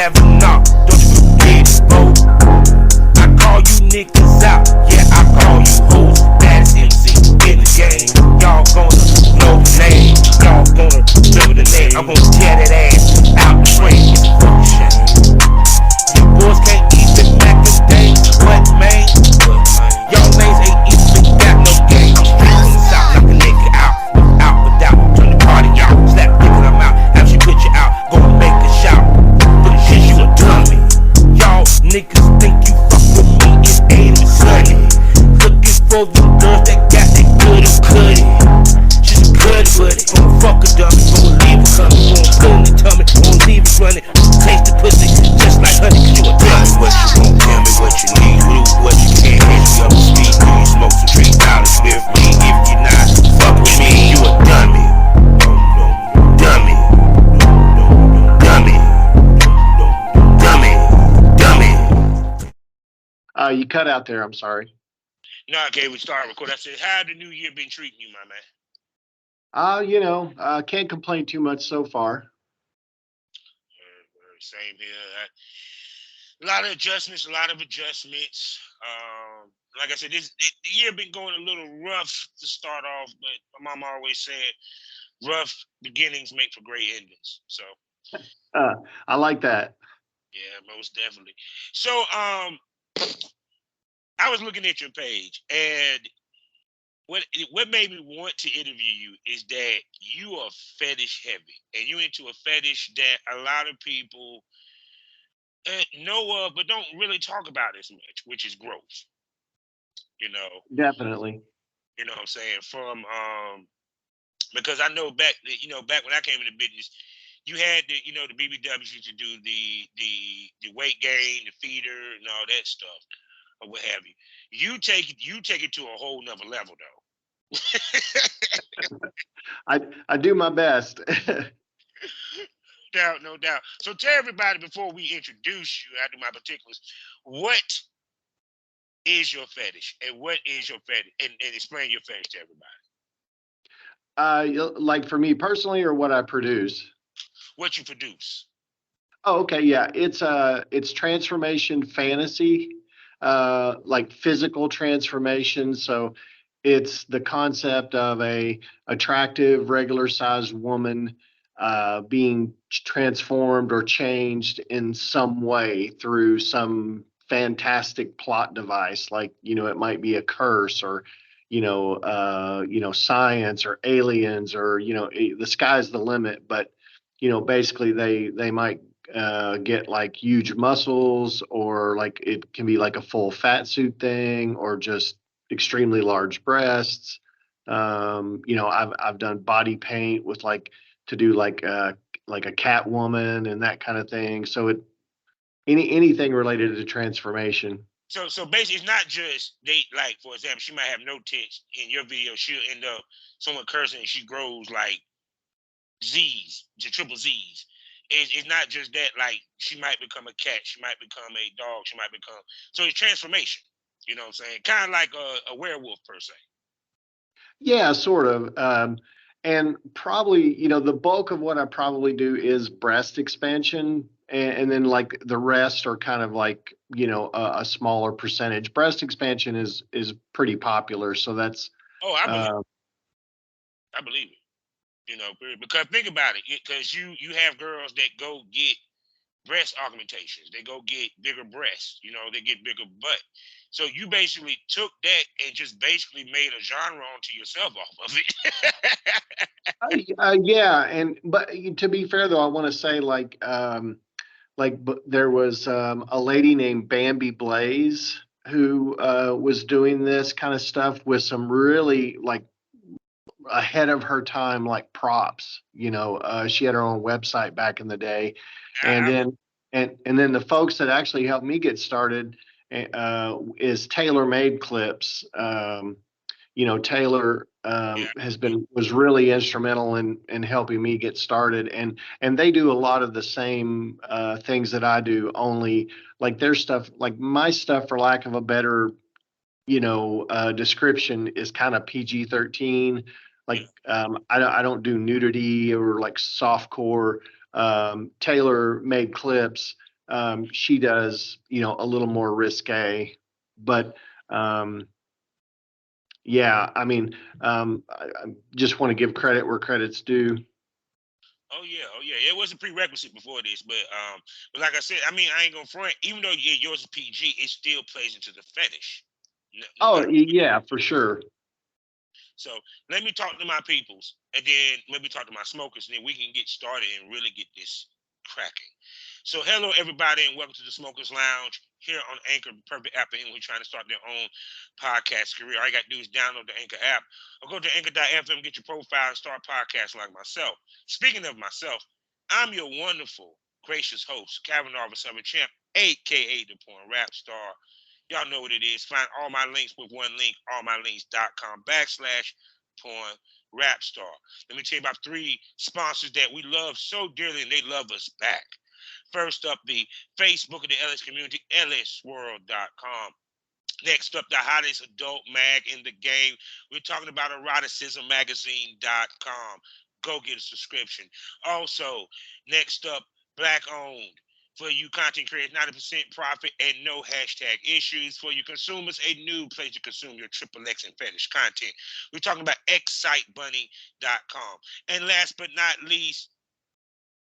never know. Don't you forget it, bro. I call you niggas out, yeah, I call you hoes. Baddest MC in the game. Y'all gonna know the name. Y'all gonna remember the name. I'm gonna tear that ass out the frame. Fuck shame. You boys can't even back the day. What, man? Y'all lanes ain't even got no game. I'm straight from the south, knock a nigga out. Without. Turn the party out. Slap nigga, I'm out. Have she put you out. Go and make a shout. But shit, you a dummy. Y'all niggas think you fuck with me. It ain't even sunny. Looking for them girls that got that good and cutty. She's good with it. Gonna fuck a dummy. Gonna leave her coming. Gonna put in the tummy. Gonna leave it running. Taste the pussy just like honey. Cause you a dummy. What you want, tell me what you need. Do what you can. Hit me up the street. Do you smoke some $3 with me? If you not, fuck with me. You a dummy. Dummy. Dummy. Dummy. Dummy. You cut out there. I'm sorry. No, okay, we start recording. I said, how the new year been treating you, my man? Can't complain too much so far. Same here. A lot of adjustments. Like I said, the year been going a little rough to start off, but my mom always said, rough beginnings make for great endings. So, I like that. yeah, most definitely. So, I was looking at your page, and what made me want to interview you is that you are fetish heavy, and you into a fetish that a lot of people know of, but don't really talk about as much, which is gross. You know, Definitely. you know what I'm saying? From because I know back when I came into business, you had the BBWs used to do the weight gain, the feeder, and all that stuff, or what have you. You take it to a whole nother level though. I do my best. No doubt. So tell everybody before we introduce you, I do my particulars. What is your fetish, and what is your fetish, and explain your fetish to everybody. Like for me personally, or what I produce. What you produce. Oh, okay, yeah. It's transformation fantasy, like physical transformation. So it's the concept of a attractive, regular sized woman being transformed or changed in some way through some fantastic plot device. Like, it might be a curse or science or aliens or the sky's the limit. But basically they might get like huge muscles, or like it can be like a full fat suit thing, or just extremely large breasts. I've done body paint with like to do like a cat woman and that kind of thing. So anything related to transformation. So basically, it's not just they like. For example, she might have no tits in your video. She'll end up someone cursing, and she grows like Z's, to triple Z's. It's not just that. Like she might become a cat, she might become a dog, she might become. So it's transformation. You know what I'm saying? Kind of like a werewolf per se. Yeah, sort of. And probably, the bulk of what I probably do is breast expansion. And then like the rest are kind of like, a smaller percentage. Breast expansion is pretty popular. So that's, Oh, I believe. uh, I believe it. Because think about it. Because you have girls that go get breast augmentations. They go get bigger breasts. They get bigger butt. So you basically took that and just basically made a genre onto yourself off of it. yeah. But to be fair though, I want to say there was a lady named Bambi Blaze who was doing this kind of stuff with some really like ahead of her time, like props. She had her own website back in the day, and I, then and then the folks that actually helped me get started is Tailor Made Clips. Taylor yeah, was really instrumental in helping me get started, and they do a lot of the same things that I do, only like their stuff, like my stuff, for lack of a better description, is kind of PG-13. yeah. Like I don't do nudity or like softcore. Tailor Made Clips she does, a little more risque, but yeah, I mean, I just want to give credit where credit's due. Oh yeah, oh yeah. It was a prerequisite before this, but like I said, I mean, I ain't gonna front. Even though yours is PG, it still plays into the fetish. No Oh, matter. yeah, for sure. So let me talk to my peoples, and then let me talk to my smokers, and then we can get started and really get this cracking. So hello everybody, and welcome to the Smokers Lounge here on Anchor, the perfect app for anyone who's trying to start their own podcast career. All you got to do is download the Anchor app or go to anchor.fm, get your profile, and start podcasting like myself. Speaking of myself, I'm your wonderful, gracious host, Kavanaugh of Summer Champ, aka the Porn Rap Star. Y'all know what it is. Find all my links with one link, allmylinks.com/porn rap star. Let me tell you about three sponsors that we love so dearly and they love us back. First up, the Facebook of the LS community, lsworld.com. Next up, the hottest adult mag in the game. We're talking about eroticismmagazine.com. Go get a subscription. Also, next up, black owned. For you content creators, 90% profit and no hashtag issues. For you consumers, a new place to consume your triple X and fetish content. We're talking about excitebunny.com. And last but not least,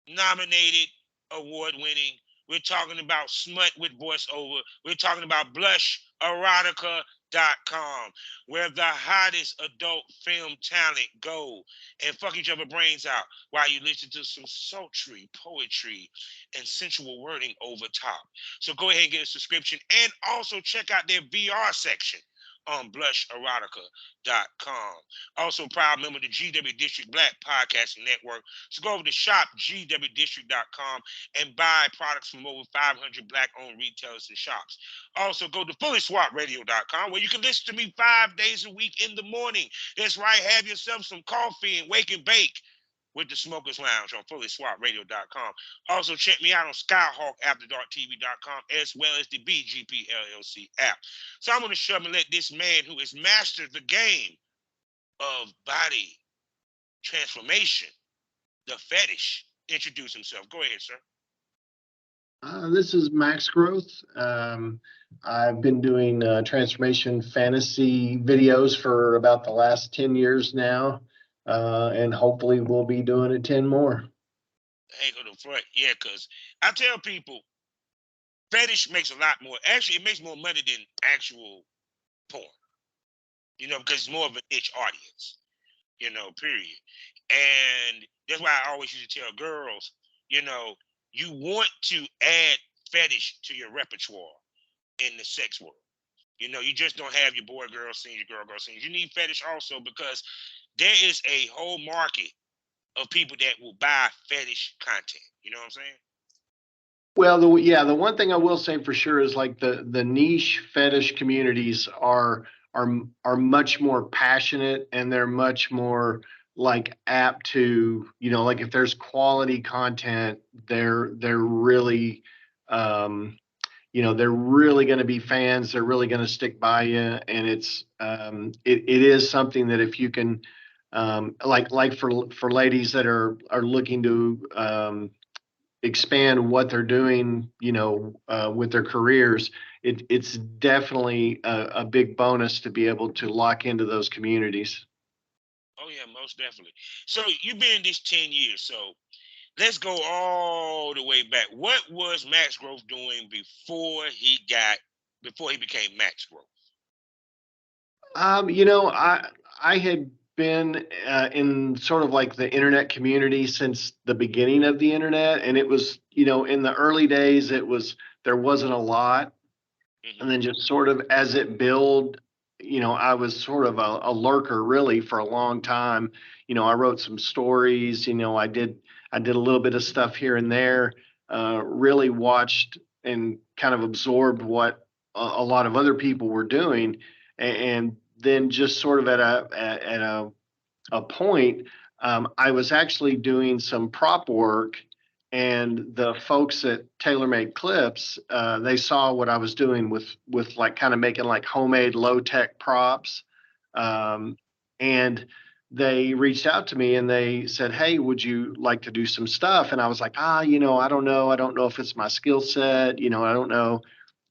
nominated, award winning. We're talking about smut with voiceover. We're talking about blusherotica.com, where the hottest adult film talent go and fuck each other brains out while you listen to some sultry poetry and sensual wording over top. So go ahead and get a subscription and also check out their VR section on blusherotica.com. Also proud member of the GW District Black Podcasting Network. So go over to shopgwdistrict.com and buy products from over 500 black-owned retailers and shops. Also go to fullyswapradio.com where you can listen to me 5 days a week in the morning. That's right, have yourself some coffee and wake and bake with the Smokers Lounge on fullyswapradio.com. Also, check me out on SkyhawkAfterDarkTV.com as well as the BGP LLC app. So I'm going to shove and let this man who has mastered the game of body transformation, the fetish, introduce himself. Go ahead, sir. This is Max Growth. I've been doing transformation fantasy videos for about the last 10 years now, and hopefully we'll be doing it 10 more. Hey, go to the front. Yeah, because I tell people, fetish makes a lot more. Actually, it makes more money than actual porn, because it's more of a niche audience, period. And that's why I always used to tell girls, you want to add fetish to your repertoire in the sex world. You just don't have your boy girl scenes, your girl scenes. You need fetish also because there is a whole market of people that will buy fetish content. You know what I'm saying? Well, the one thing I will say for sure is like the niche fetish communities are much more passionate, and they're much more like apt to, like if there's quality content, they're really they're really going to be fans. They're really going to stick by you, and it is something that if you can like for ladies that are looking to expand what they're doing, with their careers, it's definitely a big bonus to be able to lock into those communities. Oh yeah, most definitely. So you've been in this 10 years. So let's go all the way back. What was Max Growth doing before he became Max Growth? I had been in sort of like the internet community since the beginning of the internet, and it was, in the early days, there wasn't a lot, and then just sort of as it built, I was sort of a lurker really for a long time. I wrote some stories. I did a little bit of stuff here and there. Really watched and kind of absorbed what a lot of other people were doing, and then just sort of at a point, I was actually doing some prop work, and the folks at TaylorMade Clips, they saw what I was doing with like kind of making like homemade low tech props, and they reached out to me and they said, "Hey, would you like to do some stuff?" And I was like, I don't know. I don't know if it's my skill set. I don't know.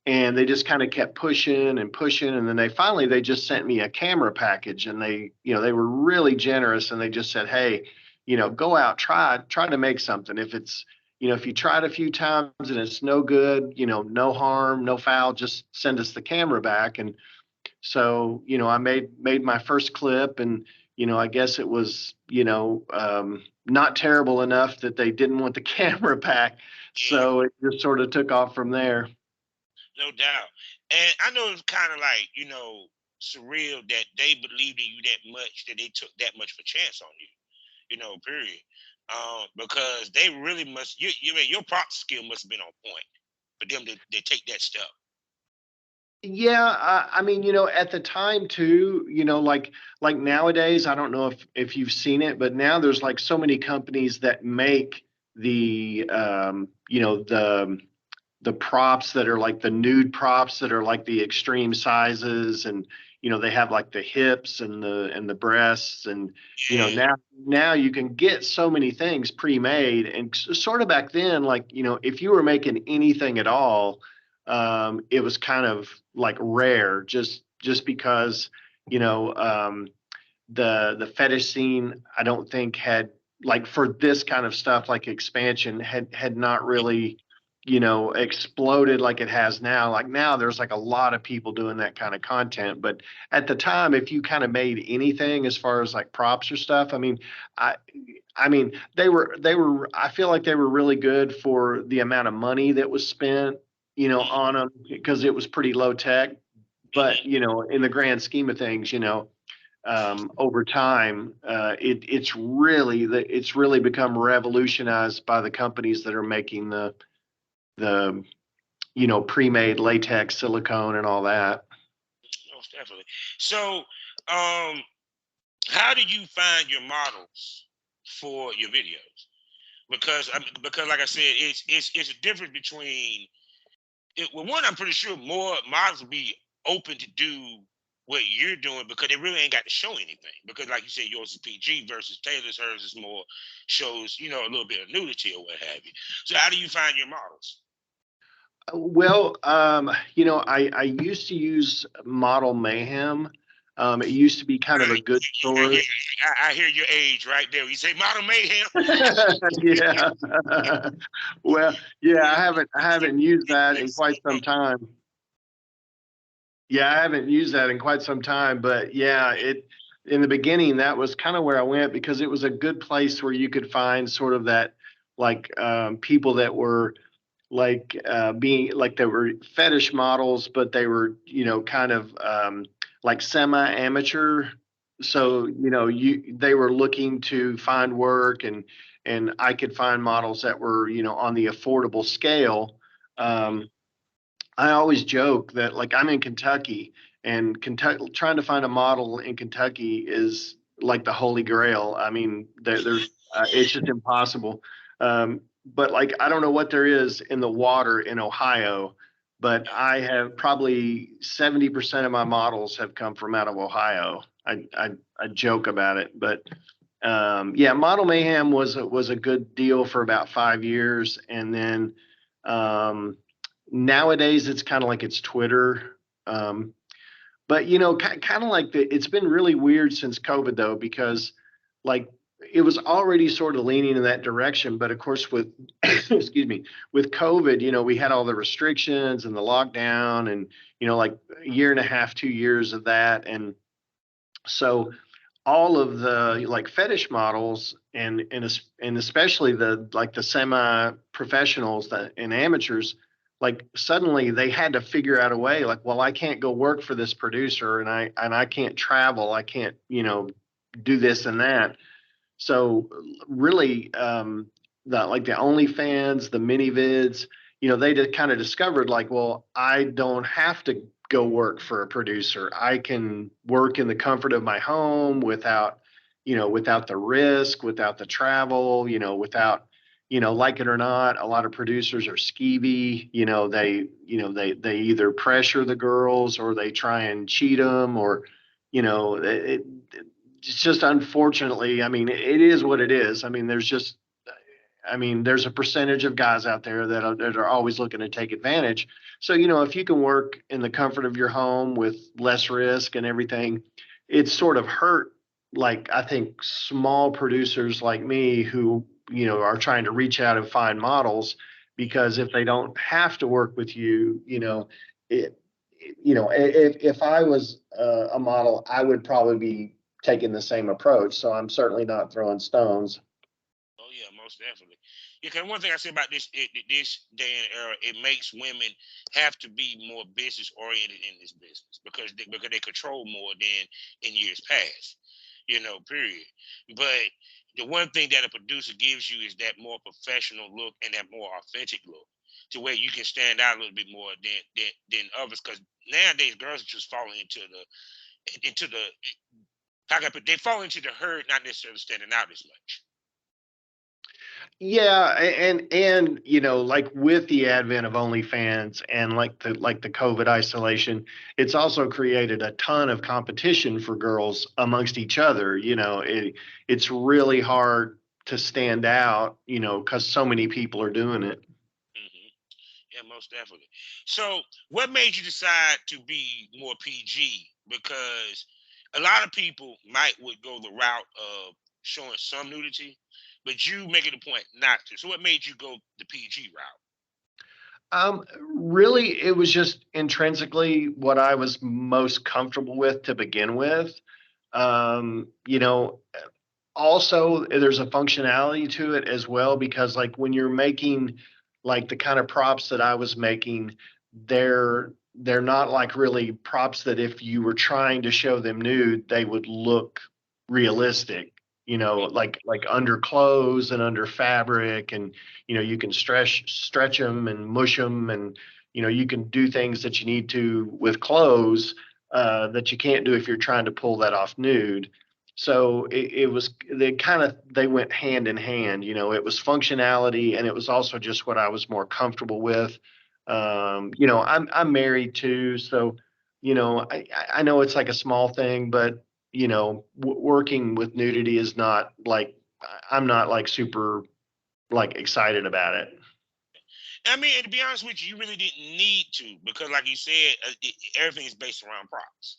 And they just kind of kept pushing and pushing. And then they just sent me a camera package, and they were really generous. And they just said, "Hey, go out, try to make something. If you tried a few times and it's no good, no harm, no foul, just send us the camera back." And so, I made my first clip, and I guess it was, not terrible enough that they didn't want the camera back. Yeah, So it just sort of took off from there. no doubt. And I know it's kind of like, surreal that they believed in you that much that they took that much of a chance on you, period. Because they really must, your prop skill must have been on point for them to take that step. Yeah, I mean, at the time too, like nowadays, I don't know if you've seen it, but now there's like so many companies that make the props that are like the nude props that are like the extreme sizes, and they have like the hips and the breasts, and Yeah, now you can get so many things pre-made. And sort of back then, like, if you were making anything at all, it was kind of like rare, just because you know the fetish scene, I don't think had, like, for this kind of stuff, like expansion, had not really exploded like it has now. Like now there's like a lot of people doing that kind of content, but at the time, if you kind of made anything as far as like props or stuff, i I mean, they were I feel like they were really good for the amount of money that was spent, on them, because it was pretty low tech. But hmm in the grand scheme of things, over time, it's really become revolutionized by the companies that are making the pre-made latex, silicone, and all that. most definitely. So, um, how do you find your models for your videos? Because like I said, it's a difference between well, one, I'm pretty sure more models will be open to do what you're doing because they really ain't got to show anything. Because like you said, yours is PG versus Taylor's, hers is more shows, a little bit of nudity or what have you. So how do you find your models? Well, I used to use Model Mayhem. It used to be kind of a good Yeah, source. I hear your age right there. You say model mayhem. Yeah. Well, yeah, I haven't used that in quite some time. Yeah, I haven't used that in quite some time, but yeah, in the beginning, that was kind of where I went, because it was a good place where you could find sort of that, like, people that were like, being like, they were fetish models, but they were, kind of, like semi-amateur. So, they were looking to find work, and I could find models that were, on the affordable scale. Um, I always joke that, like, I'm in Kentucky, and Kentucky, trying to find a model in Kentucky is like the holy grail. I mean, it's just impossible. But like, I don't know what there is in the water in Ohio, but I have probably 70% of my models have come from out of Ohio. I joke about it, but yeah, Model Mayhem was a good deal for about 5 years, and then um, nowadays it's kind of like it's Twitter. But kind of like it's been really weird since COVID, though, because, like, it was already sort of leaning in that direction. But of course, with excuse me, with COVID, we had all the restrictions and the lockdown, and like a year and a half, 2 years of that. And so all of the, like, fetish models, and especially the, like, the semi professionals that and amateurs, like, suddenly they had to figure out a way, like, well, I can't go work for this producer, and I can't travel, I can't, do this and that. So really, the OnlyFans, the mini vids, they just kind of discovered, like, well, I don't have to go work for a producer. I can work in the comfort of my home without, without the risk, without the travel, without, like it or not, a lot of producers are skeevy. They either pressure the girls, or they try and cheat them, or, it's just unfortunately, I mean, it is what it is. I mean, there's a percentage of guys out there that are always looking to take advantage. So, if you can work in the comfort of your home with less risk and everything, it's sort of hurt, like, I think small producers like me who, are trying to reach out and find models, because if they don't have to work with you, it, if I was a model, I would probably be taking the same approach. So I'm certainly not throwing stones. Oh yeah, most definitely. Yeah, because one thing I say about this day and era, it makes women have to be more business oriented in this business because they control more than in years past. Period. But the one thing that a producer gives you is that more professional look and that more authentic look, to where you can stand out a little bit more than others. Because nowadays girls are just falling into the how can I put, they fall into the herd, not necessarily standing out as much. Yeah, and like with the advent of OnlyFans and like the COVID isolation, it's also created a ton of competition for girls amongst each other. It's really hard to stand out, because so many people are doing it. Hmm. Yeah, most definitely. So, what made you decide to be more PG? Because a lot of people would go the route of showing some nudity, but you make it a point not to. So, what made you go the PG route? Really, it was just intrinsically what I was most comfortable with to begin with. Um, you know, Also, there's a functionality to it as well, because like when you're making like the kind of props that I was making, they're not like really props that if you were trying to show them nude, they would look realistic. Like under clothes and under fabric, and you can stretch them and mush them, and you can do things that you need to with clothes that you can't do if you're trying to pull that off nude. So it was they went hand in hand. It was functionality, and it was also just what I was more comfortable with. I'm married too, so I know it's like a small thing, but working with nudity is not like, I'm not like super like excited about it. I mean, and to be honest with you, you really didn't need to because, like you said, everything is based around props.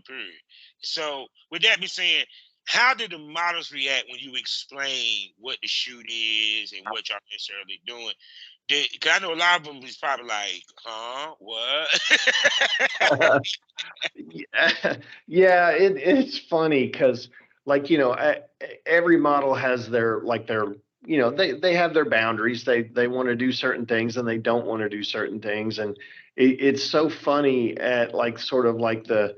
Period. So, with that being said, how did the models react when you explain what the shoot is and what y'all necessarily doing? Cause I know a lot of them is probably like, huh, what? Yeah, yeah, it's funny because like every model has their they have their boundaries. They want to do certain things and they don't want to do certain things, and it's so funny at like sort of like the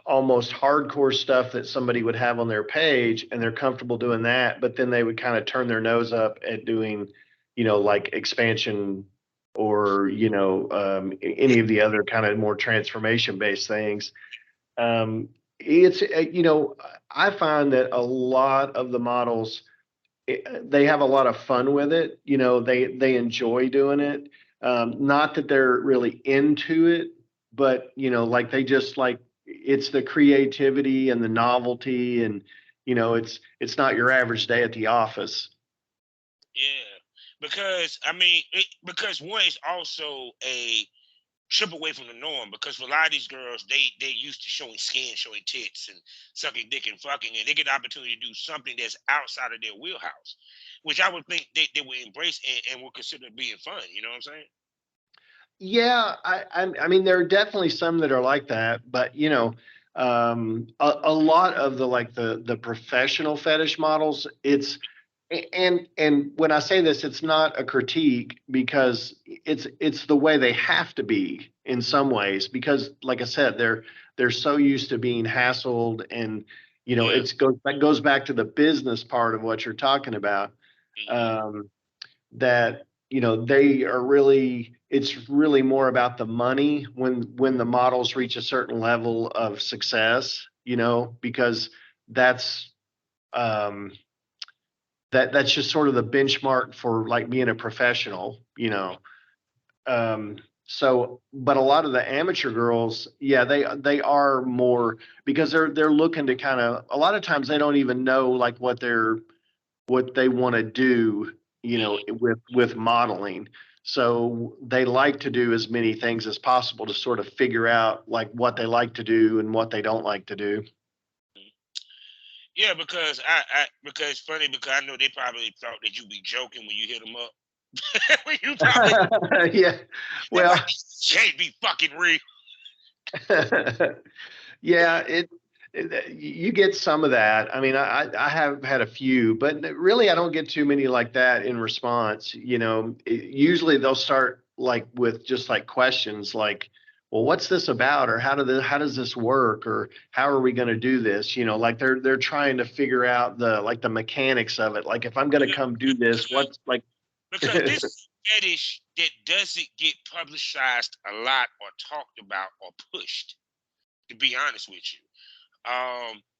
almost hardcore stuff that somebody would have on their page, and they're comfortable doing that, but then they would kind of turn their nose up at doing like expansion, or any of the other kind of more transformation based things. It's I find that a lot of the models, they have a lot of fun with it. They enjoy doing it. Not that they're really into it, but like they just like, it's the creativity and the novelty, and it's not your average day at the office. Yeah, because I mean, because one is also a trip away from the norm. Because for a lot of these girls, they used to showing skin, showing tits, and sucking dick and fucking, and they get the opportunity to do something that's outside of their wheelhouse, which I would think they would embrace and would consider being fun. You know what I'm saying? Yeah, I mean, there are definitely some that are like that, but a lot of the like the professional fetish models, and when I say this, it's not a critique, because it's the way they have to be in some ways, because like I said, they're so used to being hassled, and Yeah. that goes back to the business part of what you're talking about. Hmm. Um, that they are really, it's really more about the money when the models reach a certain level of success, because that's um that's just sort of the benchmark for like being a professional. um So, but a lot of the amateur girls, yeah, they are more because they're looking to kind of a lot of times they don't even know like what they want to do, with modeling. So they like to do as many things as possible to sort of figure out like what they like to do and what they don't like to do. Yeah, because because it's funny because I know they probably thought that you be joking when you hit them up. When you probably Yeah. they're Well, like, this can't be fucking real. yeah, you get some of that. I mean, I have had a few, but really I don't get too many like that in response. Usually they'll start like with just like questions like, well, what's this about? Or how does this work? Or how are we going to do this? Like they're trying to figure out the mechanics of it. Like if I'm going to come do this, what's like Because this is a fetish that doesn't get publicized a lot or talked about or pushed. To be honest with you,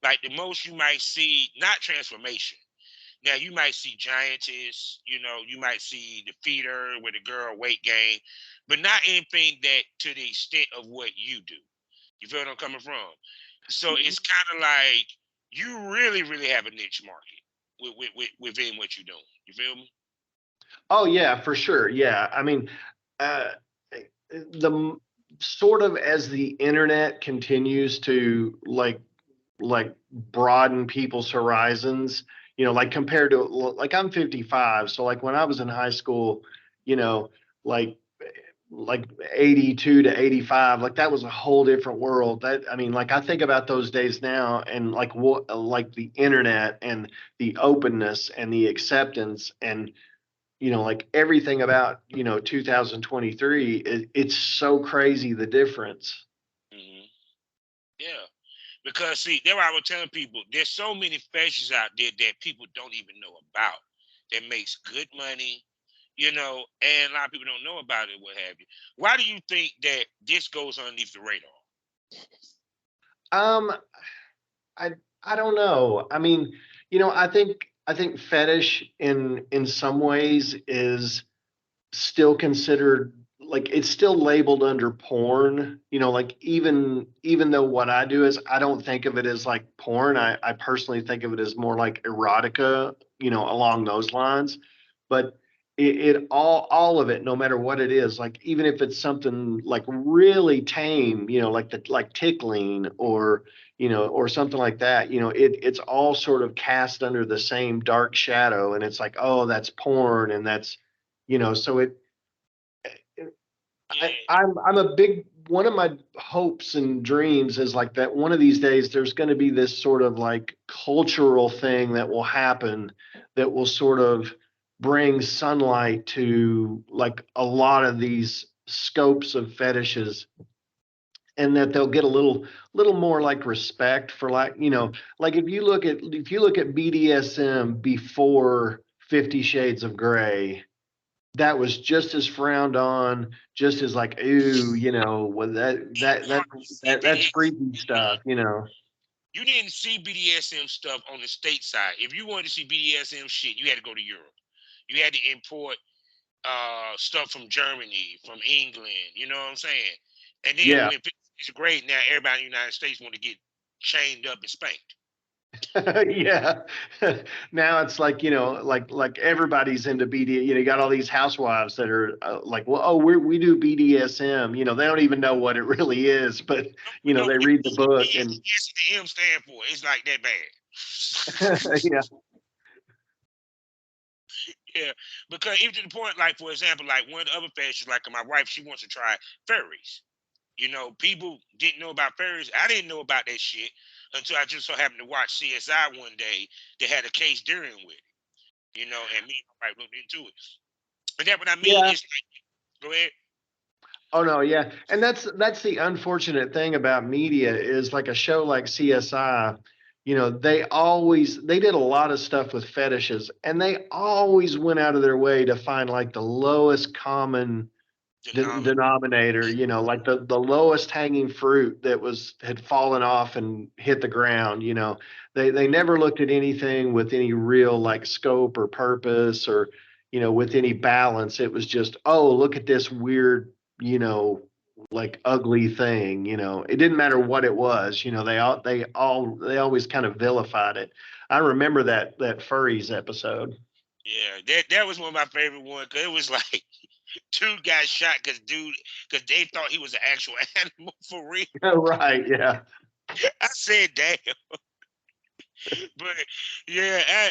like the most you might see, not transformation. Now you might see giantess, you might see the feeder with a girl weight gain, but not anything that to the extent of what you do. You feel what I'm coming from? So it's kind of like you really, really have a niche market within what you're doing. You feel me? Oh yeah, for sure. Yeah. I mean, uh, the sort of as the internet continues to like broaden people's horizons, like compared to like I'm 55, so like when I was in high school, you know, like like 82 to 85, like that was a whole different world. That I mean, like I think about those days now and like what like the internet and the openness and the acceptance and like everything about 2023, it's so crazy the difference. Hmm. Yeah. Because see, that's why I was telling people there's so many fashions out there that people don't even know about that makes good money, and a lot of people don't know about it, what have you. Why do you think that this goes underneath the radar? um i I don't know. I mean, I think fetish in some ways is still considered like it's still labeled under porn, like even though what I do is I don't think of it as like porn. I personally think of it as more like erotica, along those lines. But it all of it, no matter what it is, like even if it's something like really tame, like tickling or something like that, it's all sort of cast under the same dark shadow, and it's like, oh, that's porn, and that's so Yeah. I'm a big one of my hopes and dreams is like that one of these days there's going to be this sort of like cultural thing that will happen that will sort of bring sunlight to like a lot of these scopes of fetishes, and that they'll get a little more like respect for like like if you look at BDSM before 50 Shades of Grey, that was just as frowned on, just as like, ooh, well, that's freaky stuff. You didn't see BDSM stuff on the state side. If you wanted to see BDSM shit, you had to go to Europe. You had to import stuff from Germany, from England. You know what I'm saying? And then Yeah. when it's great, now everybody in the United States want to get chained up and spanked. Yeah. Now it's like, like everybody's into BD. You got all these housewives that are like, well, oh, we do BDSM. They don't even know what it really is, but You know they what read the book and yes and the M stand for? It's like that bad. yeah. Yeah, because even to the point, like for example, like one of the other fashions, like my wife, she wants to try furries. People didn't know about furries. I didn't know about that shit until I just so happened to watch CSI one day that had a case dealing with it. And me and my wife looked into it. And that's what I mean. Yeah. It's like, go ahead. Oh no, yeah. And that's the unfortunate thing about media is like a show like CSI, they did a lot of stuff with fetishes, and they always went out of their way to find like the lowest common Denominator. denominator, like the lowest hanging fruit that had fallen off and hit the ground. They never looked at anything with any real like scope or purpose or with any balance. It was just, oh, look at this weird like ugly thing. It didn't matter what it was. They always kind of vilified it. I remember that furries episode. Yeah, that was one of my favorite ones because it was like dude got shot because they thought he was an actual animal for real. Right. Yeah. I said, damn. But yeah,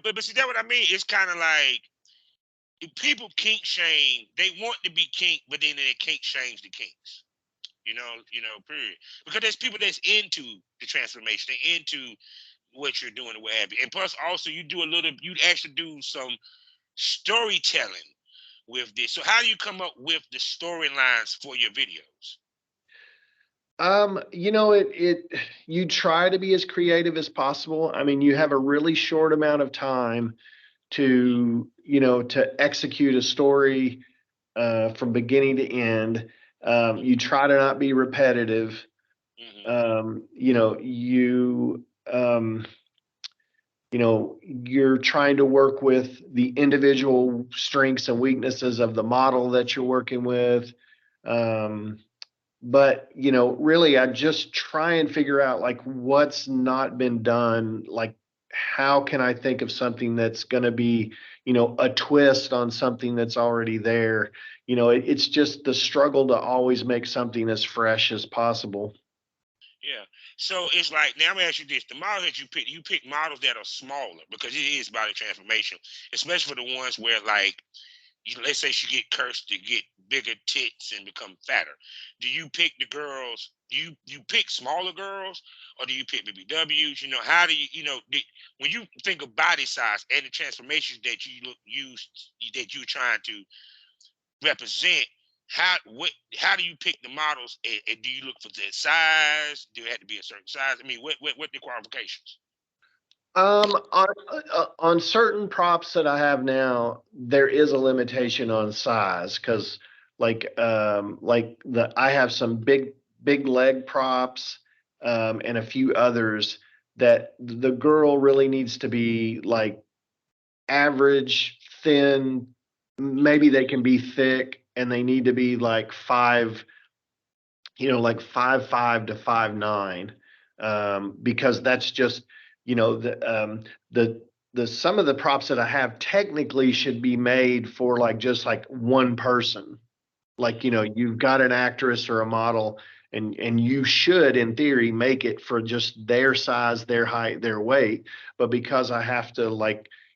but see that what I mean? It's kind of like if people kink shame. They want to be kink, but then they kink shames the kinks. Period. Because there's people that's into the transformation, they're into what you're doing and what have you. And plus, also, you actually do some storytelling with this. So, how do you come up with the storylines for your videos? You try to be as creative as possible. I mean, you have a really short amount of time to execute a story from beginning to end. You try to not be repetitive. You're trying to work with the individual strengths and weaknesses of the model that you're working with. But really, I just try and figure out like what's not been done. Like, how can I think of something that's going to be, a twist on something that's already there? It's just the struggle to always make something as fresh as possible. Yeah. So it's like, now I'm gonna ask you this: the models that you pick models that are smaller because it is body transformation, especially for the ones where like, let's say she get cursed to get bigger tits and become fatter. Do you pick the girls? You pick smaller girls, or do you pick BBWs? How do when you think of body size and the transformations that that you're trying to represent? How do you pick the models? And do you look for their size? Do it have to be a certain size? I mean, what the qualifications? On certain props that I have now, there is a limitation on size because I have some big leg props, and a few others that the girl really needs to be like average, thin. Maybe they can be thick, and they need to be like 5'5" to 5'9", because that's just the some of the props that I have technically should be made for like just like one person. Like, you've got an actress or a model, and you should in theory make it for just their size, their height, their weight. But because I have to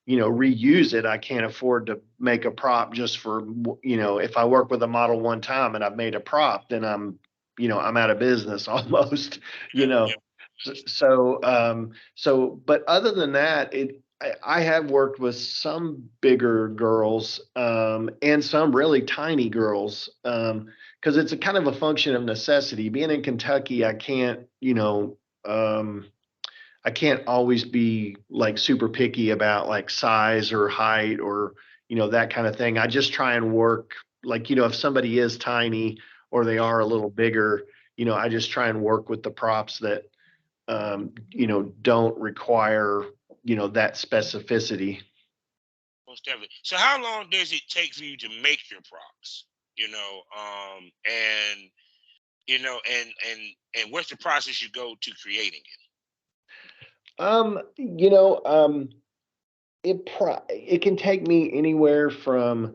reuse it, I can't afford to make a prop just for, if I work with a model one time and I've made a prop, then I'm out of business almost. But other than that, I have worked with some bigger girls, and some really tiny girls, because it's a kind of a function of necessity. Being in Kentucky, I can't always be like super picky about like size or height or that kind of thing. I just try and work like, if somebody is tiny or they are a little bigger, I just try and work with the props that don't require that specificity. Most definitely. So how long does it take for you to make your props? And and what's the process you go to creating it can take me anywhere from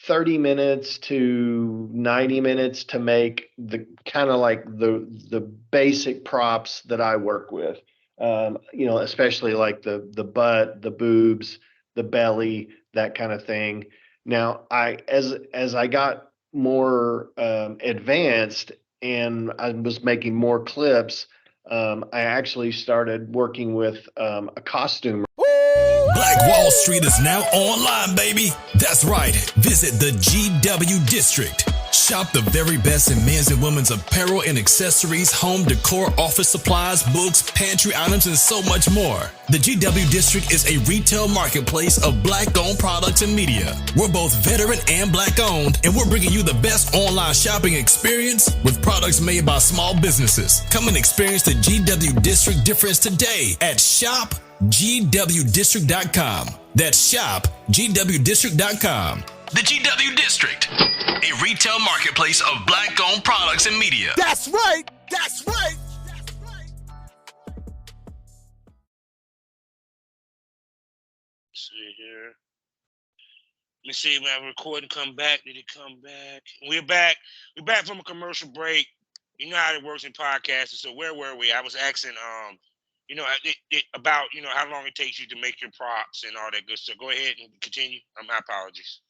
30 minutes to 90 minutes to make the kind of like the basic props that I work with. Especially like the butt, the boobs, the belly, that kind of thing. Now, as I got more advanced and I was making more clips, I actually started working with a costume. Black Wall Street is now online, baby. That's right. Visit the GW District. Shop the very best in men's and women's apparel and accessories, home decor, office supplies, books, pantry items, and so much more. The GW District is a retail marketplace of Black-owned products and media. We're both veteran and Black-owned, and we're bringing you the best online shopping experience with products made by small businesses. Come and experience the GW District difference today at shopgwdistrict.com. That's shopgwdistrict.com. The GW District, a retail marketplace of black-owned products and media. That's right. That's right. See here. Let me see if my recording come back. Did it come back? We're back. We're back from a commercial break. You know how it works in podcasting. So where were we? I was asking, about how long it takes you to make your props and all that good stuff. Go ahead and continue. My apologies.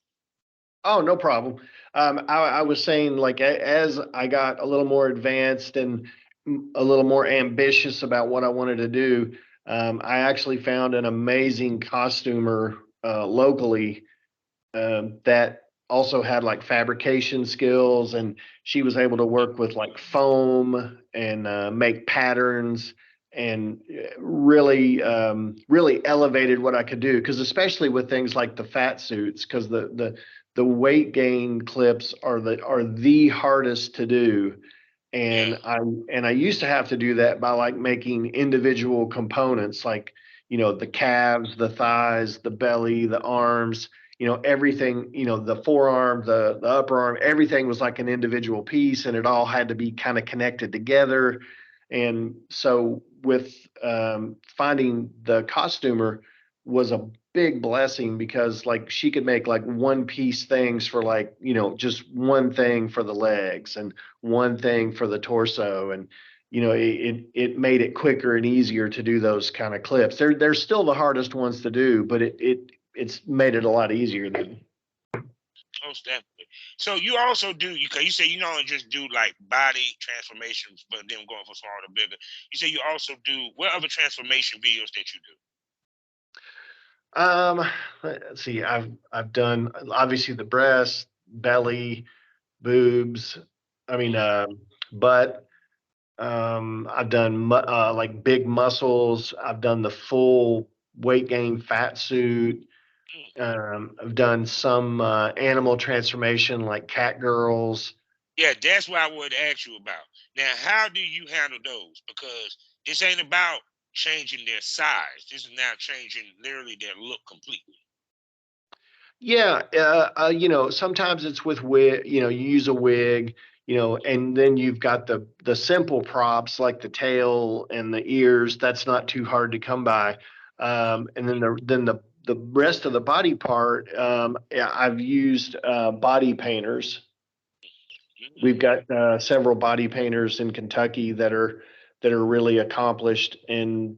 Oh, no problem. I was saying, like, as I got a little more advanced and a little more ambitious about what I wanted to do, I actually found an amazing costumer locally that also had like fabrication skills, and she was able to work with like foam and make patterns, and really elevated what I could do. Because especially with things like the fat suits, because the weight gain clips are the hardest to do. And I used to have to do that by like making individual components, like, the calves, the thighs, the belly, the arms, everything, the forearm, the upper arm, everything was like an individual piece, and it all had to be kind of connected together. And so with finding the costumer was a big blessing, because like she could make like one piece things for like, just one thing for the legs and one thing for the torso. And it made it quicker and easier to do those kind of clips. They're still the hardest ones to do, but it's made it a lot easier then. Most definitely. So you also do, because you say you don't just do like body transformations, but then going from small to bigger. You say you also do, what other transformation videos that you do? Let's see. I've done obviously the breast, belly, boobs. I mean, butt. I've done like big muscles. I've done the full weight gain fat suit. I've done some animal transformation like cat girls. Yeah, that's what I would ask you about. Now, how do you handle those? Because this ain't about changing their size. This is now changing literally their look completely. Yeah, sometimes it's with wig. You use a wig. And then you've got the simple props like the tail and the ears. That's not too hard to come by. And then the rest of the body part, yeah, I've used body painters. We've got several body painters in Kentucky that are really accomplished, and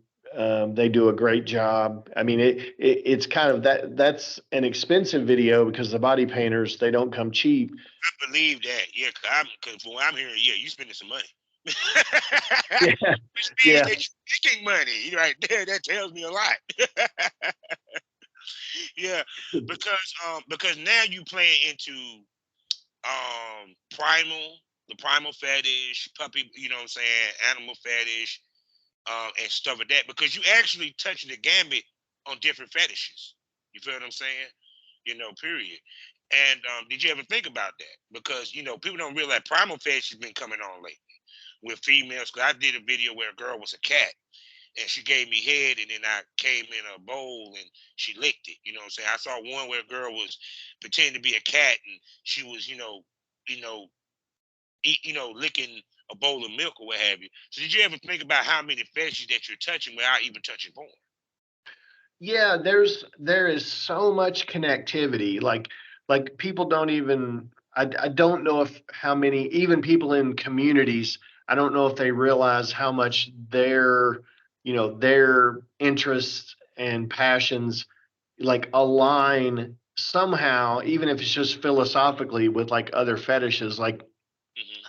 they do a great job. I mean, it's kind of that's an expensive video, because the body painters, they don't come cheap. I believe that, yeah, because from what I'm hearing, yeah, you spending some money. Yeah, Which means yeah, that you're making money right there. That tells me a lot. Yeah, because now you playing into the primal fetish, puppy, you know what I'm saying, animal fetish, and stuff like that, because you actually touching the gambit on different fetishes. You feel what I'm saying? Period. And did you ever think about that? Because people don't realize primal fetish has been coming on lately with females. Because I did a video where a girl was a cat, and she gave me head, and then I came in a bowl and she licked it. You know what I'm saying? I saw one where a girl was pretending to be a cat, and she was, licking a bowl of milk or what have you. So did you ever think about how many fetishes that you're touching without even touching porn? yeah. There is so much connectivity. Like people don't even. I don't know if how many, even people in communities, I don't know if they realize how much their interests and passions like align somehow, even if it's just philosophically, with like other fetishes. Like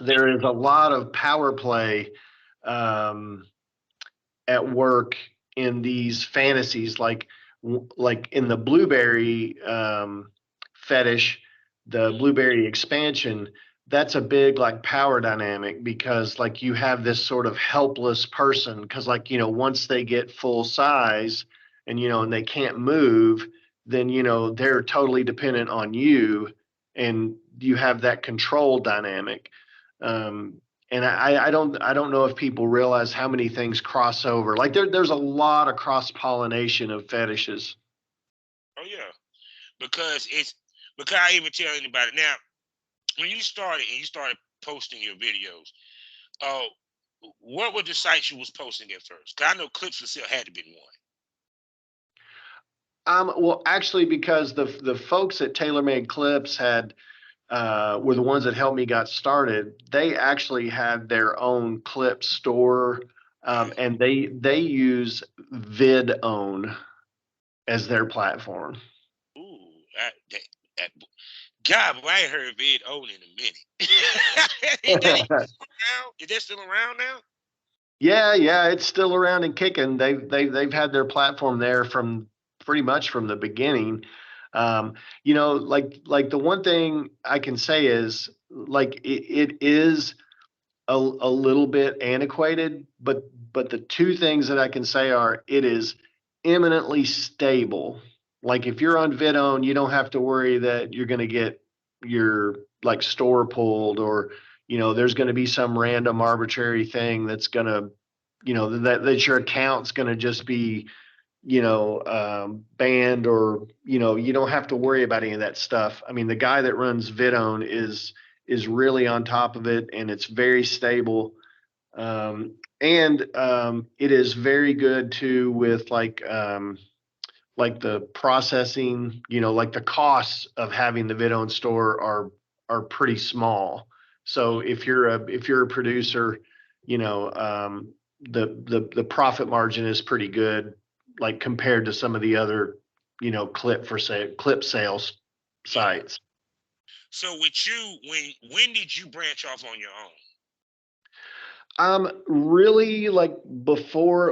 there is a lot of power play um, at work in these fantasies, like in the blueberry fetish, the blueberry expansion. That's a big like power dynamic, because like you have this sort of helpless person, because like once they get full size and and they can't move, then they're totally dependent on you, and you have that control dynamic. And I don't know if people realize how many things cross over. Like there's a lot of cross pollination of fetishes. Oh yeah, because it's because I even tell anybody now, when you started posting your videos, what were the sites you was posting at first? Because I know Clips for Sale had to be one. Well, actually, because the folks at TaylorMade Clips had were the ones that helped me got started. They actually had their own clip store, and they use VidOwn as their platform. Ooh, that, God, but I ain't heard Vid Owen in a minute. Is that still around now? Yeah, it's still around and kicking. They've had their platform there from pretty much from the beginning. Like the one thing I can say is like it is a little bit antiquated, but the two things that I can say are it is eminently stable. Like if you're on VidOwn, you don't have to worry that you're going to get your like store pulled, or there's going to be some random arbitrary thing that's going to that your account's going to just be banned, or you don't have to worry about any of that stuff. I mean, the guy that runs VidOwn is really on top of it, and it's very stable. And it is very good too with like the processing, like the costs of having the VidOwn store are pretty small. So if you're a producer, the profit margin is pretty good, like compared to some of the other, clip sales sites. So with you, when did you branch off on your own? Really like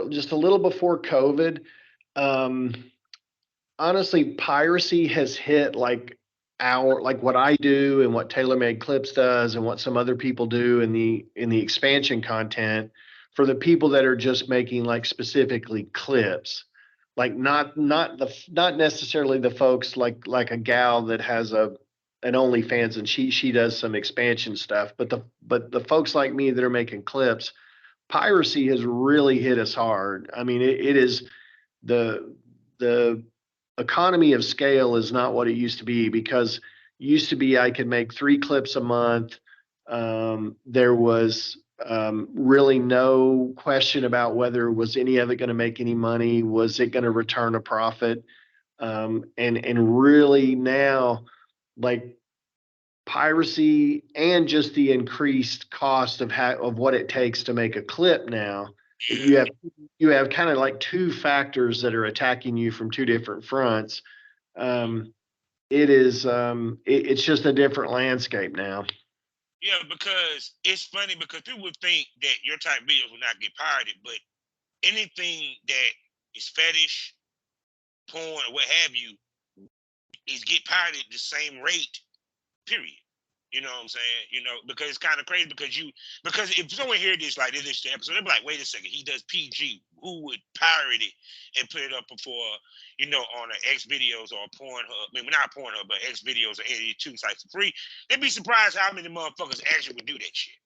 just a little before COVID. Honestly, piracy has hit like what I do and what TaylorMade Clips does and what some other people do in the expansion content for the people that are just making like specifically clips. Like not necessarily the folks like a gal that has an OnlyFans and she does some expansion stuff, but the folks like me that are making clips, piracy has really hit us hard. I mean, it is the economy of scale is not what it used to be, because used to be I could make 3 clips a month. There was really no question about whether was any of it going to make any money, was it going to return a profit, and really now, like, piracy and just the increased cost of what it takes to make a clip now, you have kind of like two factors that are attacking you from two different fronts. It's just a different landscape now. Yeah, because it's funny because people would think that your type videos will not get pirated, but anything that is fetish, porn, or what have you, is get pirated the same rate, period. You know what I'm saying? Because it's kind of crazy because if someone hear this, like this episode, they'll be like, wait a second, he does PG. Who would pirate it and put it up before, on an X videos or a Pornhub? I mean, not Pornhub, but X videos or any two sites for free. They'd be surprised how many motherfuckers actually would do that shit.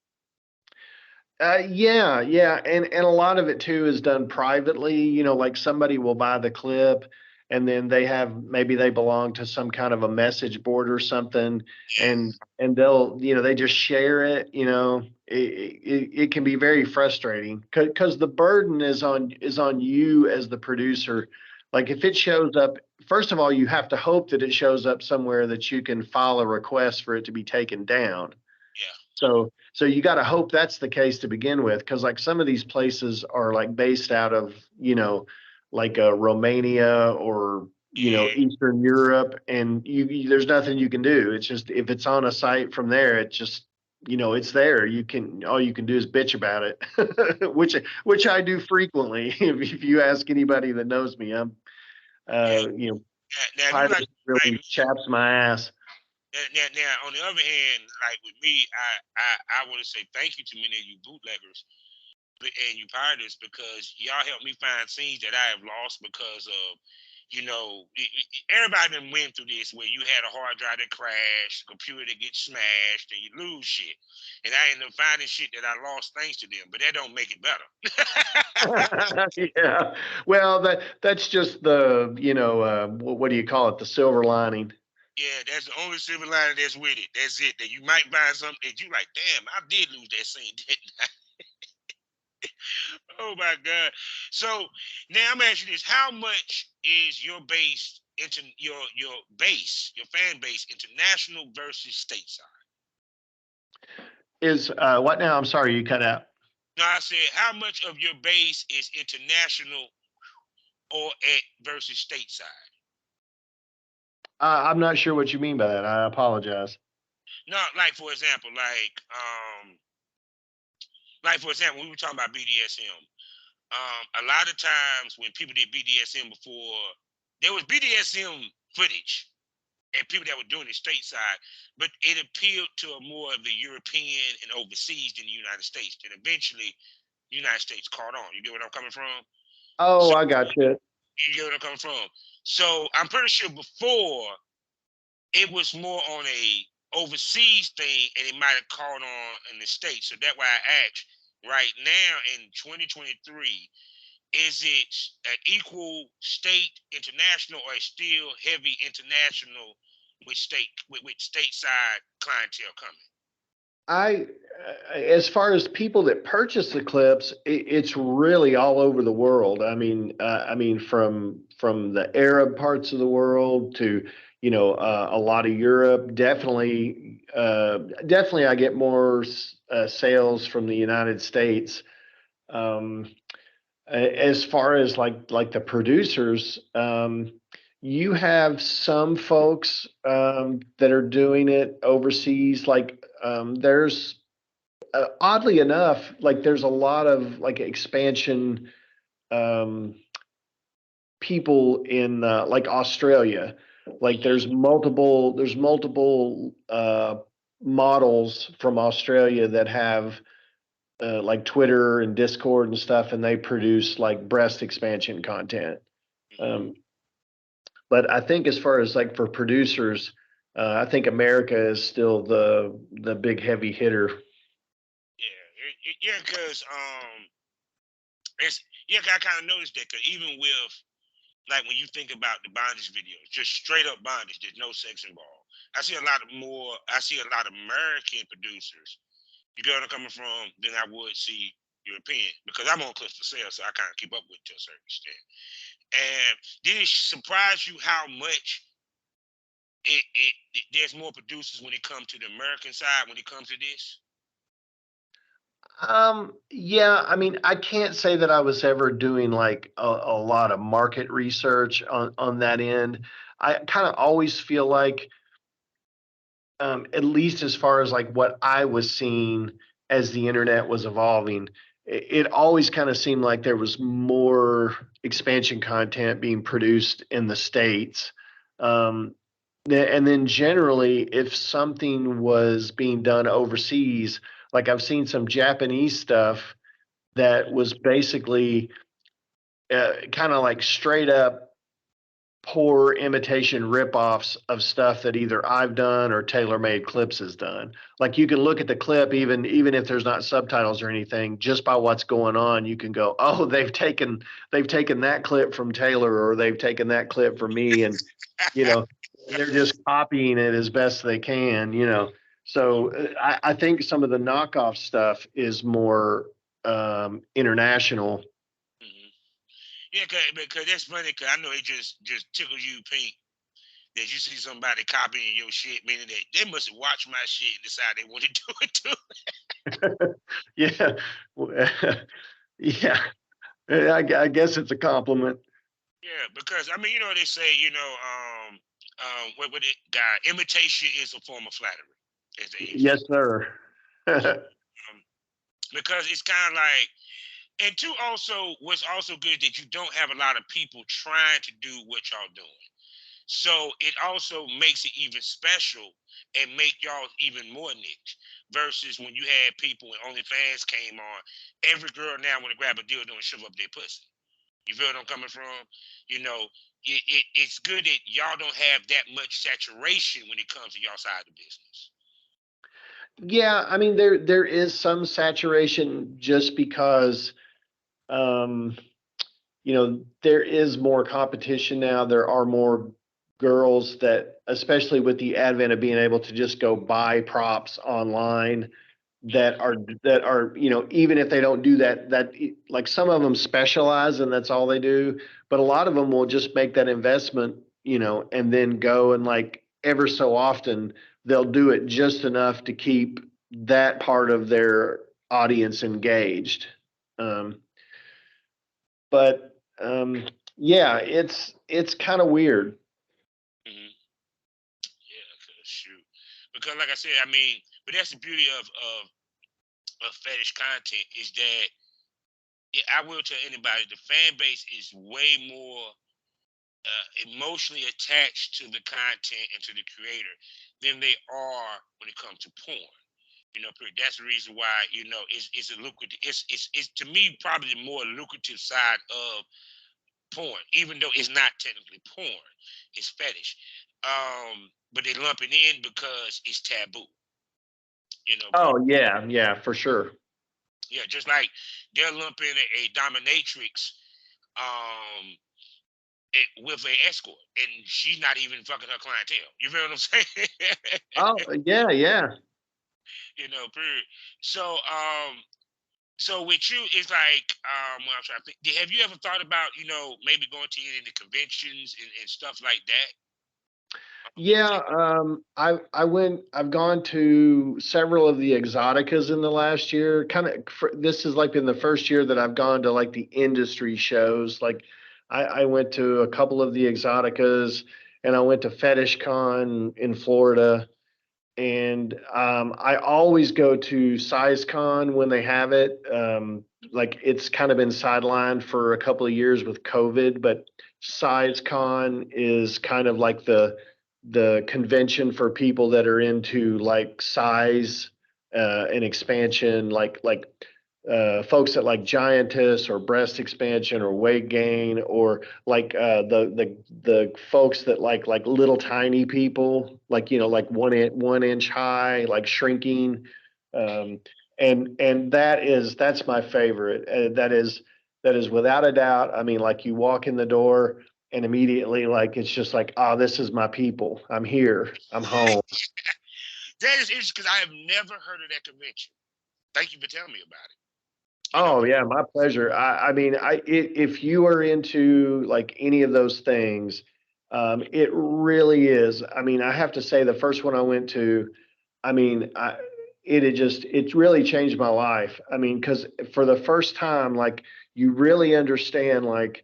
Yeah, and a lot of it too is done privately. Like somebody will buy the clip, and then maybe they belong to some kind of a message board or something, and they'll they just share it. It can be very frustrating because the burden is on you as the producer. Like if it shows up, first of all, you have to hope that it shows up somewhere that you can file a request for it to be taken down. Yeah. So you got to hope that's the case to begin with, because like some of these places are like based out of like Romania or Eastern Europe, and there's nothing you can do. It's just if it's on a site from there, it just it's there. All you can do is bitch about it, which I do frequently. If you ask anybody that knows me, I'm piracy really chaps my ass. Now, on the other hand, like with me, I want to say thank you to many of you bootleggers and you pirates, because y'all helped me find scenes that I have lost because of, everybody done went through this where you had a hard drive that crashed, computer that gets smashed, and you lose shit. And I ended up finding shit that I lost thanks to them, but that don't make it better. Yeah. Well, that's just the, what do you call it? The silver lining. Yeah, that's the only silver lining that's with it. That's it. That you might find something that you like, damn, I did lose that scene, didn't I? Oh my God. So now I'm asking you this. How much is your base into your base, your fan base, international versus stateside? Is what now? I'm sorry, you cut out. No, I said how much of your base is international or at versus stateside? I'm not sure what you mean by that. I apologize. No, like for example, we were talking about BDSM. A lot of times when people did BDSM before, there was BDSM footage and people that were doing it stateside, but it appealed to a more of the European and overseas than the United States. And eventually, the United States caught on. You get what I'm coming from? Oh, So I got you. you get what I'm coming from. So I'm pretty sure before it was more on a overseas thing, and it might have caught on in the States. So that's why I asked. Right now in 2023, is it an equal state international or still heavy international with stateside clientele coming? I, as far as people that purchase the clips, it's really all over the world. I mean, from the Arab parts of the world to, a lot of Europe. Definitely, I get more sales from the United States. Um, as far as like the producers, you have some folks that are doing it overseas. There's oddly enough, like there's a lot of like expansion um, people in like Australia. Like there's multiple models from Australia that have like Twitter and Discord and stuff, and they produce like breast expansion content. Um, but I think as far as like for producers, I think America is still the big heavy hitter. Yeah, because it's yeah, I kind of noticed that because even with like when you think about the bondage videos, just straight up bondage, there's no sex involved. I see a lot of more. I see a lot of American producers. You get what I'm coming from? Than I would see European because I'm on Clips for Sale, so I kind of keep up with it to a certain extent. And did it surprise you how much there's more producers when it comes to the American side when it comes to this? Yeah, I mean, I can't say that I was ever doing like a lot of market research on that end. I kind of always feel like, at least as far as like what I was seeing as the internet was evolving, it always kind of seemed like there was more expansion content being produced in the States. Um, and then generally, if something was being done overseas, like I've seen some Japanese stuff that was basically kind of like straight up poor imitation ripoffs of stuff that either I've done or TaylorMade Clips has done. Like you can look at the clip, even if there's not subtitles or anything, just by what's going on, you can go, oh, they've taken that clip from Taylor, or they've taken that clip from me, and you know they're just copying it as best they can. So I think some of the knockoff stuff is more international. Mm-hmm. Yeah, because that's funny. Because I know it just tickles you pink that you see somebody copying your shit, meaning that they must have watched my shit and decided they want to do it too. Yeah. Yeah. I guess it's a compliment. Yeah, because I mean, they say, what it guy imitation is a form of flattery, as they used to Yes, say. sir. Um, because it's kind of like, and two, also, what's also good that you don't have a lot of people trying to do what y'all doing. So it also makes it even special and make y'all even more niche. Versus when you had people when OnlyFans came on, every girl now want to grab a dildo and shove up their pussy. You feel what I'm coming from? You know, it's good that y'all don't have that much saturation when it comes to y'all side of the business. Yeah, I mean there is some saturation just because there is more competition now. There are more girls that, especially with the advent of being able to just go buy props online, that are even if they don't do that like some of them specialize and that's all they do, but a lot of them will just make that investment, and then go and like ever so often they'll do it just enough to keep that part of their audience engaged. Um, but yeah, it's kind of weird. Mm-hmm. Yeah, cause shoot, because like I said, I mean, but that's the beauty of fetish content is that, yeah, I will tell anybody the fan base is way more emotionally attached to the content and to the creator than they are when it comes to porn. That's the reason why it's a lucrative. It's to me probably the more lucrative side of porn, even though it's not technically porn, it's fetish. But they lump it in because it's taboo. Oh yeah, yeah, for sure. Yeah, just like they'll lump in a dominatrix um with a escort, and she's not even fucking her clientele. You feel what I'm saying? Oh yeah, yeah. Period. So, so with you, it's like, well, I'm trying to think. Have you ever thought about, maybe going to any of the conventions and stuff like that? Yeah, I've gone to several of the exoticas in the last year. This has like been the first year that I've gone to like the industry shows. Like I went to a couple of the exoticas, and I went to Fetish Con in Florida. And I always go to SizeCon when they have it. Like it's kind of been sidelined for a couple of years with COVID, but SizeCon is kind of like the convention for people that are into like size and expansion, like folks that like giantess or breast expansion or weight gain, or like the folks that like little tiny people, like like 1 inch high, like shrinking. um, and that's my favorite. That is without a doubt. I mean, like you walk in the door and immediately like it's just like, oh, this is my people. I'm here. I'm home. That is interesting because I have never heard of that convention. Thank you for telling me about it. Oh yeah, my pleasure. I mean, if you are into like any of those things, it really is. I mean, I have to say the first one I went to, I mean, it really changed my life. I mean, because for the first time, like you really understand, like,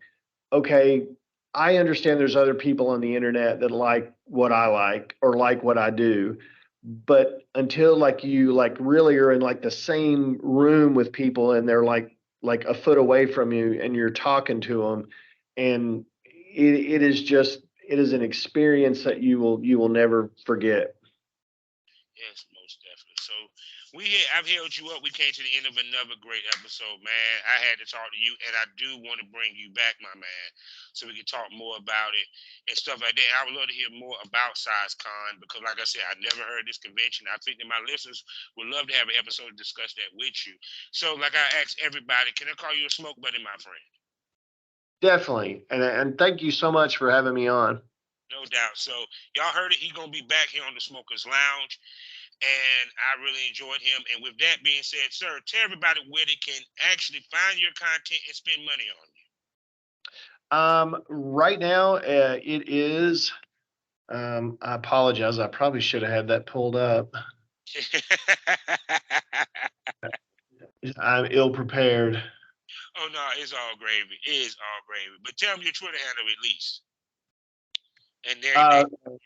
okay, I understand there's other people on the internet that like what I like or like what I do, but until like you like really are in like the same room with people and they're like a foot away from you and you're talking to them, and it is an experience that you will never forget. Yes, most definitely. So I've held you up. We came to the end of another great episode, man. I had to talk to you, and I do want to bring you back, my man, so we can talk more about it and stuff like that. I would love to hear more about SizeCon because, like I said, I never heard this convention. I think that my listeners would love to have an episode to discuss that with you. So, like I asked everybody, can I call you a smoke buddy, my friend? Definitely, and thank you so much for having me on. No doubt. So, y'all heard it. He's gonna be back here on the Smokers Lounge, and I really enjoyed him. And with that being said, sir, tell everybody where they can actually find your content and spend money on Right now, it is. I apologize. I probably should have had that pulled up. you. I'm ill prepared. Oh no, it's all gravy. It is all gravy. But tell them your Twitter handle at least, and they Uh, will.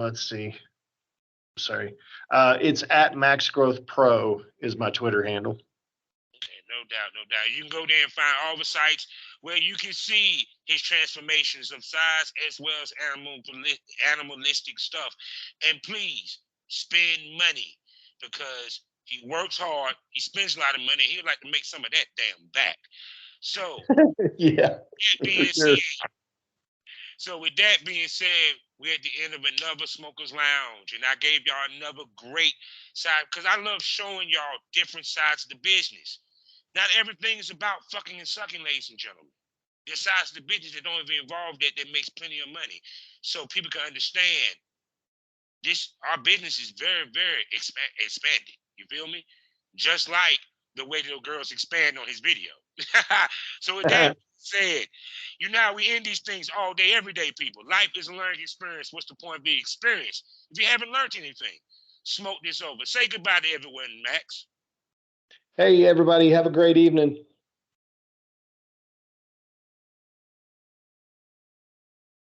let's see. Sorry. It's at Max Growth Pro is my Twitter handle. Okay, no doubt, no doubt. You can go there and find all the sites where you can see his transformations of size as well as animalistic stuff. And please spend money because he works hard. He spends a lot of money. He'd like to make some of that damn back. So Yeah, that for being sure. said, so with that being said, we're at the end of another Smokers Lounge, and I gave y'all another great side because I love showing y'all different sides of the business. Not everything is about fucking and sucking, ladies and gentlemen. There's sides of the business that don't even involve that makes plenty of money. So people can understand this. Our business is very, very expanded. You feel me? Just like the way the girls expand on his video. So with that said, you know, we end these things all day, every day, people. Life is a learning experience. What's the point of the experience? If you haven't learned anything, smoke this over. Say goodbye to everyone, Max. Hey, everybody, have a great evening.